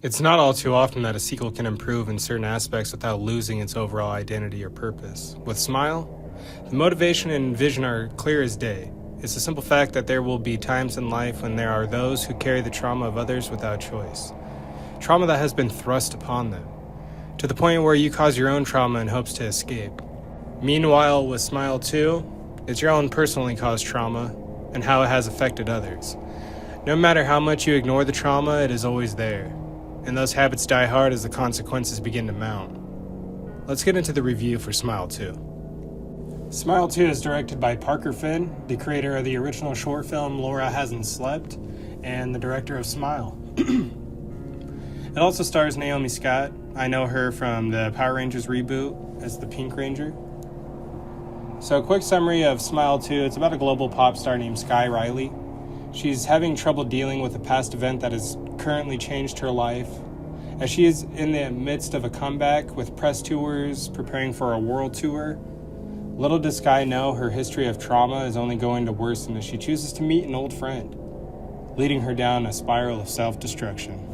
It's not all too often that a sequel can improve in certain aspects without losing its overall identity or purpose. With Smile, the motivation and vision are clear as day. It's the simple fact that there will be times in life when there are those who carry the trauma of others without choice. Trauma that has been thrust upon them, to the point where you cause your own trauma in hopes to escape. Meanwhile, with Smile 2, it's your own personally caused trauma and how it has affected others. No matter how much you ignore the trauma, it is always there, and those habits die hard as the consequences begin to mount. Let's get into the review for Smile 2. Smile 2 is directed by Parker Finn, the creator of the original short film Laura Hasn't Slept, and the director of Smile. It also stars Naomi Scott. I know her from the Power Rangers reboot as the Pink Ranger. So a quick summary of Smile 2. It's about a global pop star named Sky Riley. She's having trouble dealing with a past event that has currently changed her life, as she is in the midst of a comeback with press tours, preparing for a world tour. Little does Sky know her history of trauma is only going to worsen as she chooses to meet an old friend, leading her down a spiral of self-destruction.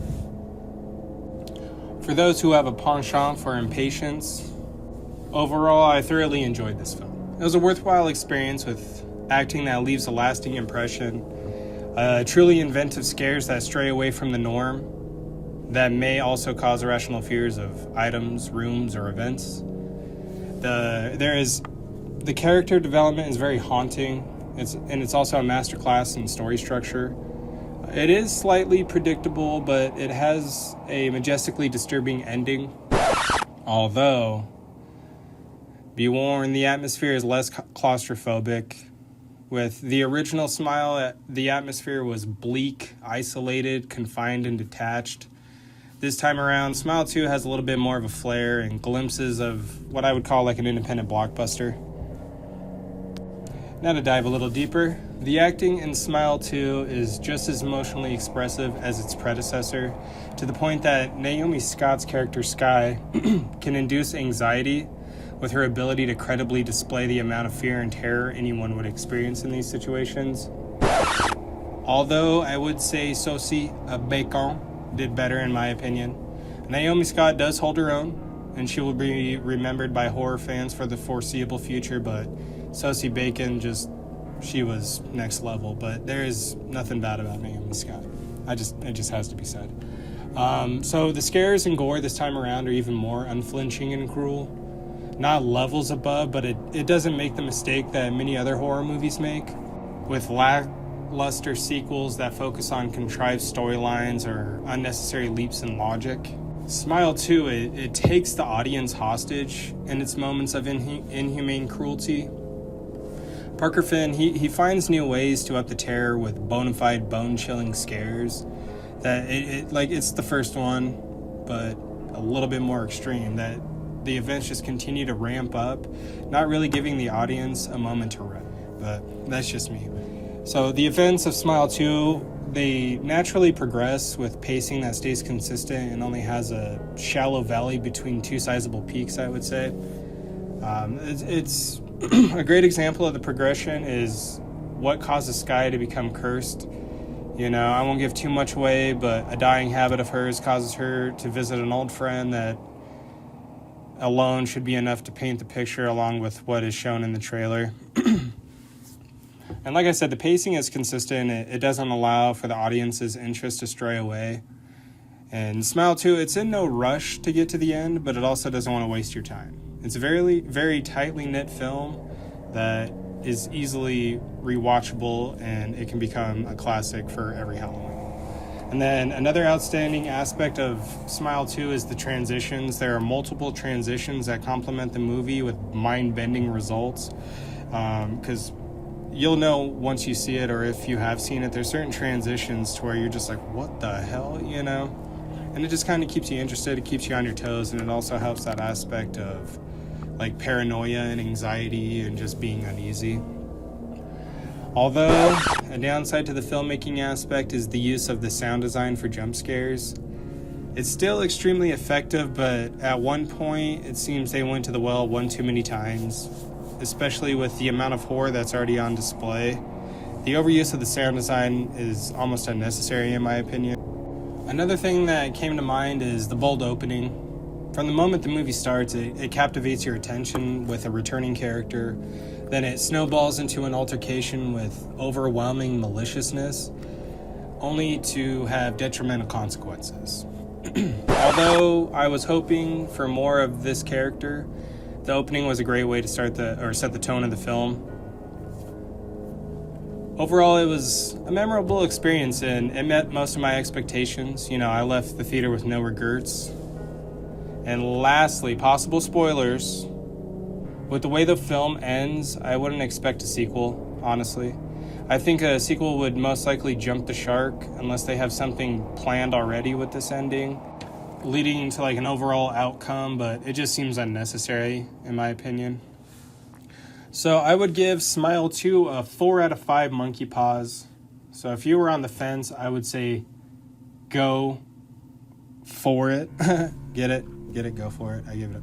For those who have a penchant for impatience, overall I thoroughly enjoyed this film. It was a worthwhile experience with acting that leaves a lasting impression, truly inventive scares that stray away from the norm, that may also cause irrational fears of items, rooms, or events. The character development is very haunting, it's also a masterclass in story structure. It is slightly predictable, but it has a majestically disturbing ending. Although, be warned, the atmosphere is less claustrophobic. With the original Smile, the atmosphere was bleak, isolated, confined, and detached. This time around, Smile 2 has a little bit more of a flair and glimpses of what I would call like an independent blockbuster. Now to dive a little deeper, the acting in Smile 2 is just as emotionally expressive as its predecessor, to the point that Naomi Scott's character Sky can induce anxiety with her ability to credibly display the amount of fear and terror anyone would experience in these situations. Although I would say Sosie Bacon did better in my opinion, Naomi Scott does hold her own, and she will be remembered by horror fans for the foreseeable future, but Sosie Bacon she was next level, but there is nothing bad about Naomi Scott. It just has to be said. So the scares and gore this time around are even more unflinching and cruel. Not levels above, but it doesn't make the mistake that many other horror movies make, with lackluster sequels that focus on contrived storylines or unnecessary leaps in logic. Smile 2, it takes the audience hostage in its moments of inhumane cruelty. Parker Finn, he finds new ways to up the terror with bona fide bone-chilling scares. That it's the first one, but a little bit more extreme. That the events just continue to ramp up, not really giving the audience a moment to rest. But that's just me. So the events of Smile 2, they naturally progress with pacing that stays consistent and only has a shallow valley between two sizable peaks, I would say. It's a great example of the progression is what causes Sky to become cursed. You know, I won't give too much away, but a dying habit of hers causes her to visit an old friend that alone should be enough to paint the picture along with what is shown in the trailer. And like I said, the pacing is consistent. It doesn't allow for the audience's interest to stray away. And Smile 2, it's in no rush to get to the end, but it also doesn't want to waste your time. It's a very, very tightly knit film that is easily rewatchable, and it can become a classic for every Halloween. And then another outstanding aspect of Smile 2 is the transitions. There are multiple transitions that complement the movie with mind-bending results. Because you'll know once you see it, or if you have seen it, there's certain transitions to where you're just like, what the hell, you know? And it just kind of keeps you interested, it keeps you on your toes, and it also helps that aspect of like paranoia and anxiety and just being uneasy. Although a downside to the filmmaking aspect is the use of the sound design for jump scares. It's still extremely effective, but at one point it seems they went to the well one too many times, especially with the amount of horror that's already on display. The overuse of the sound design is almost unnecessary in my opinion. Another thing that came to mind is the bold opening. From the moment the movie starts, it captivates your attention with a returning character. Then it snowballs into an altercation with overwhelming maliciousness, only to have detrimental consequences. Although I was hoping for more of this character, the opening was a great way to set the tone of the film. Overall, it was a memorable experience, and it met most of my expectations. I left the theater with no regrets. And lastly, possible spoilers. With the way the film ends, I wouldn't expect a sequel, honestly. I think a sequel would most likely jump the shark unless they have something planned already with this ending, leading to an overall outcome, but it just seems unnecessary, in my opinion. So I would give Smile 2 a 4 out of 5 monkey paws. So if you were on the fence, I would say go for it. Get it, go for it. I give it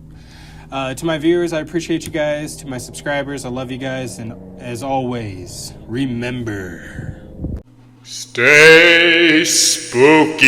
up. To my viewers, I appreciate you guys. To my subscribers, I love you guys. And as always, remember, stay spooky.